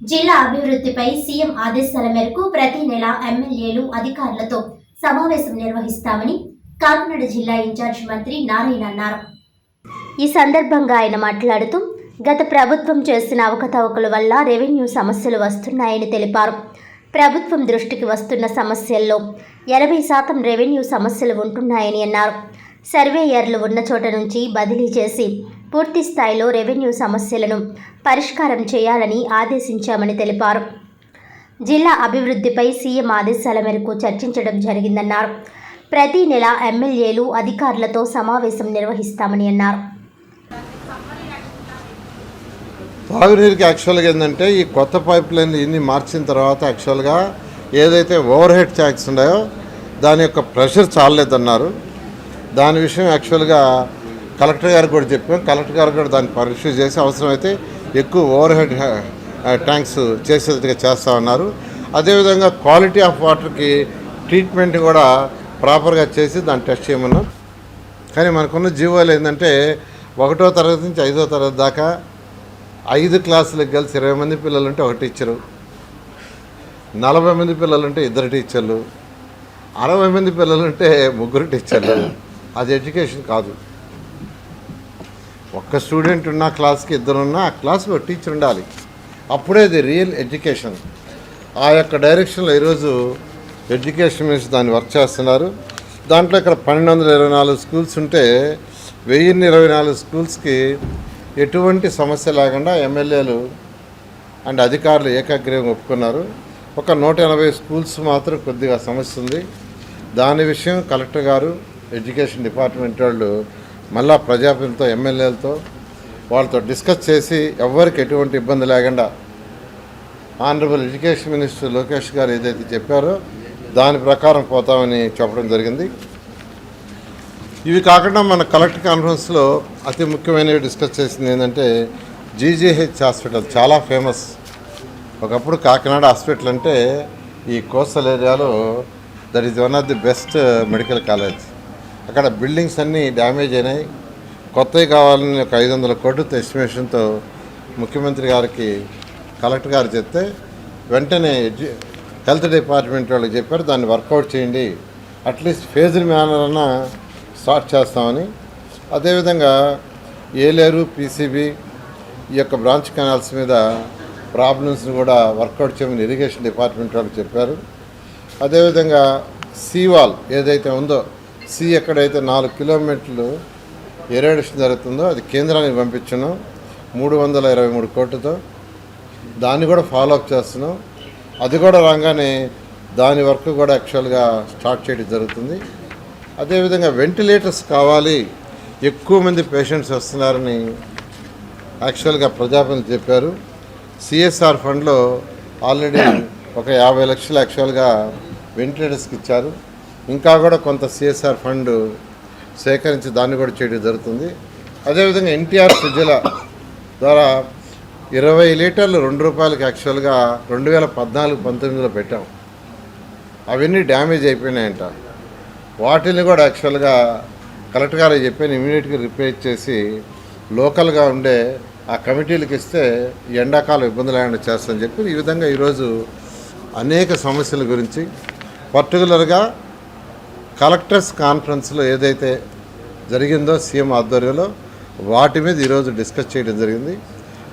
జిల్లా అభివృద్ధిపై సీఎం ఆదేశాల మేరకు ప్రతి నెల ఎమ్మెల్యేలు అధికారులతో సమావేశం నిర్వహిస్తామని కాకినాడ జిల్లా ఇన్ఛార్జ్ మంత్రి నారాయణ అన్నారు. ఈ సందర్భంగా ఆయన మాట్లాడుతూ గత ప్రభుత్వం చేసిన అవకతవకల వల్ల రెవెన్యూ సమస్యలు వస్తున్నాయని తెలిపారు. ప్రభుత్వం దృష్టికి వస్తున్న సమస్యల్లో 80% రెవెన్యూ సమస్యలు ఉంటున్నాయని అన్నారు. సర్వేయర్లు ఉన్న చోట నుంచి బదిలీ చేసి పూర్తి స్థాయిలో రెవెన్యూ సమస్యలను పరిష్కారం చేయాలని ఆదేశించామని తెలిపారు. జిల్లా అభివృద్ధిపై సీఎం ఆదేశాల మేరకు చర్చించడం జరిగిందన్నారు. ప్రతి నెల ఎమ్మెల్యేలు అధికారులతో సమావేశం నిర్వహిస్తామని అన్నారు. తాగునీరుకి యాక్చువల్గా ఏంటంటే ఈ కొత్త పైప్ లైన్ ఇన్ని మార్చిన తర్వాత యాక్చువల్గా ఏదైతే ఓవర్ హెడ్ ట్యాంక్స్ ఉన్నాయో దాని యొక్క ప్రెషర్ చాలలేదన్నారు. దాని విషయం యాక్చువల్గా కలెక్టర్ గారికి కూడా చెప్పాం. కలెక్టర్ గారు కూడా దాన్ని పరీక్ష చేసి అవసరమైతే ఎక్కువ ఓవర్ హెడ్ ట్యాంక్స్ చేసేట్టుగా చేస్తామన్నారు. అదేవిధంగా క్వాలిటీ ఆఫ్ వాటర్కి ట్రీట్మెంట్ కూడా ప్రాపర్గా చేసి దాన్ని టెస్ట్ చేయమన్నాం. కానీ మనకున్న జీవోలు ఏంటంటే 1వ తరగతి నుంచి 5వ తరగతి దాకా 5 క్లాసులకు కలిసి 20 మంది పిల్లలుంటే 1 టీచరు, 40 మంది పిల్లలుంటే 2 టీచర్లు, 60 మంది పిల్లలుంటే 3 టీచర్లు. అది ఎడ్యుకేషన్ కాదు. ఒక్క స్టూడెంట్ ఉన్న క్లాస్కి 2 ఉన్నా ఆ క్లాస్కి 1 టీచర్ ఉండాలి. అప్పుడే అది రియల్ ఎడ్యుకేషన్. ఆ యొక్క డైరెక్షన్లో ఈరోజు ఎడ్యుకేషన్ మినిస్టర్ దాన్ని వర్క్ చేస్తున్నారు. దాంట్లో ఇక్కడ 1224 స్కూల్స్ ఉంటే 1024 స్కూల్స్కి ఎటువంటి సమస్య లేకుండా ఎమ్మెల్యేలు అండ్ అధికారులు ఏకాగ్రీవంగా ఒప్పుకున్నారు. ఒక 180 స్కూల్స్ మాత్రం కొద్దిగా సమస్య ఉంది. దాని విషయం కలెక్టర్ గారు, ఎడ్యుకేషన్ డిపార్ట్మెంట్ వాళ్ళు మళ్ళా ప్రజాప్రతినిధులతో, ఎమ్మెల్యేలతో వాళ్ళతో డిస్కస్ చేసి ఎవరికి ఎటువంటి ఇబ్బంది లేకుండా ఆనరబుల్ ఎడ్యుకేషన్ మినిస్టర్ లోకేష్ గారు ఏదైతే చెప్పారో దాని ప్రకారం పోతామని చెప్పడం జరిగింది. ఇవి కాకుండా మన కలెక్టర్ కాన్ఫరెన్స్లో అతి ముఖ్యమైనవి డిస్కస్ చేసింది ఏంటంటే జీజీహెచ్ హాస్పిటల్ చాలా ఫేమస్. ఒకప్పుడు కాకినాడ హాస్పిటల్ అంటే ఈ కోస్టల్ ఏరియాలో that is one of the best medical college. అక్కడ బిల్డింగ్స్ అన్నీ డ్యామేజ్ అయినాయి. కొత్తవి కావాలని ఒక 500 కోట్లతో ఎస్టిమేషన్తో ముఖ్యమంత్రి గారికి కలెక్టర్ గారు చెప్తే వెంటనే హెల్త్ డిపార్ట్మెంట్ వాళ్ళకి చెప్పారు దాన్ని వర్కౌట్ చేయండి, అట్లీస్ట్ ఫేజ్డ్ మేనర్ అన్నా స్టార్ట్ చేస్తామని. అదేవిధంగా ఏలేరు, పీసీబీ ఈ యొక్క బ్రాంచ్ కెనాల్స్ మీద ప్రాబ్లమ్స్ని కూడా వర్కౌట్ చేయమని ఇరిగేషన్ డిపార్ట్మెంట్ వాళ్ళకి చెప్పారు. అదేవిధంగా సీవాల్ ఏదైతే ఉందో, ఎక్కడైతే 4 కిలోమీటర్లు ఎరేడేషన్ జరుగుతుందో అది కేంద్రానికి పంపించున్నాం 323 కోట్లతో. దాన్ని కూడా ఫాలోఅప్ చేస్తున్నాం. అది కూడా రాగానే దాని వర్క్ కూడా యాక్చువల్గా స్టార్ట్ చేయడం జరుగుతుంది. అదేవిధంగా వెంటిలేటర్స్ కావాలి, ఎక్కువ మంది పేషెంట్స్ వస్తున్నారని యాక్చువల్గా ప్రజాప్రతినిధులు చెప్పారు. సిఎస్ఆర్ ఫండ్లో ఆల్రెడీ ఒక 50 లక్షలు యాక్చువల్గా వెంటిలేటర్స్కి ఇచ్చారు. ఇంకా కూడా కొంత సిఎస్ఆర్ ఫండ్ సేకరించి దాన్ని కూడా చేయడం జరుగుతుంది. అదేవిధంగా ఎన్టీఆర్ సుజల ద్వారా 20 లీటర్లు ₹2 యాక్చువల్గా 2014-19లో పెట్టాం. అవన్నీ డ్యామేజ్ అయిపోయినాయంట. వాటిని కూడా యాక్చువల్గా కలెక్టర్ గారు చెప్పాను ఇమీడియట్గా రిపేర్ చేసి లోకల్గా ఉండే ఆ కమిటీలకు ఇస్తే ఈ ఎండాకాలం ఇబ్బంది లేకుండా చేస్తామని చెప్పి ఈ విధంగా ఈరోజు అనేక సమస్యల గురించి పర్టికులర్గా కలెక్టర్స్ కాన్ఫరెన్స్లో ఏదైతే జరిగిందో సీఎం ఆధ్వర్యంలో వాటి మీద ఈరోజు డిస్కస్ చేయడం జరిగింది.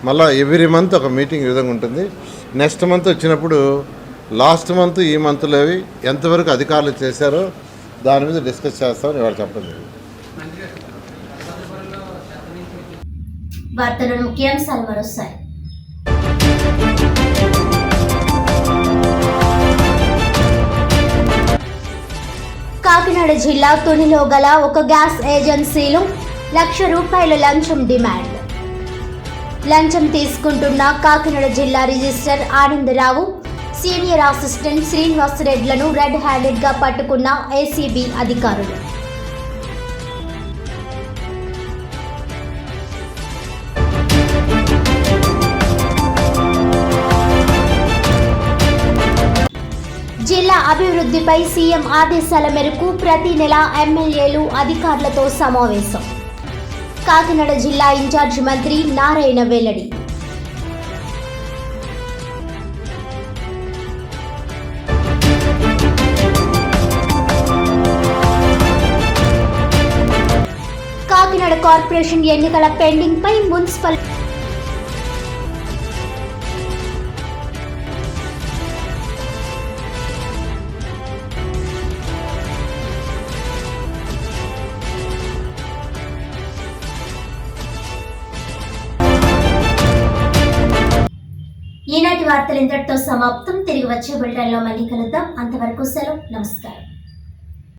మళ్ళీ ఎవ్రీ మంత్ ఒక మీటింగ్ ఈ విధంగా ఉంటుంది. నెక్స్ట్ మంత్ వచ్చినప్పుడు లాస్ట్ మంత్ ఈ మంత్లో ఎంతవరకు అధికారులు చేశారో దాని మీద డిస్కస్ చేస్తామని ఇవాళ చెప్పడం జరిగింది. వార్తలను ముఖ్యాంశాలు మరోసారి. కాకినాడ జిల్లా తునిలో గల ఒక గ్యాస్ ఏజెన్సీలో ₹1,00,000 లంచం డిమాండ్. లంచం తీసుకుంటున్న కాకినాడ జిల్లా రిజిస్టర్ ఆనందరావు, సీనియర్ అసిస్టెంట్ శ్రీనివాసరెడ్లను రెడ్ హ్యాండెడ్గా పట్టుకున్న ఏసీబీ అధికారులు. జిల్లా అభివృద్ధిపై సీఎం ఆదేశాల మేరకు ప్రతి నెల ఎమ్మెల్యేలు అధికారులతో సమావేశం. కాకినాడ జిల్లా ఇన్ఛార్జ్ మంత్రి నారాయణ వెల్లడి. కార్పొరేషన్ ఎన్నికల పెండింగ్ పై మున్సిపల్ ఈనాటి వార్తలు ఇంతటితో సమాప్తం. తిరిగి వచ్చే బులెటిన్లో మళ్ళీ కలుద్దాం. అంతవరకు సెలవు. నమస్కారం.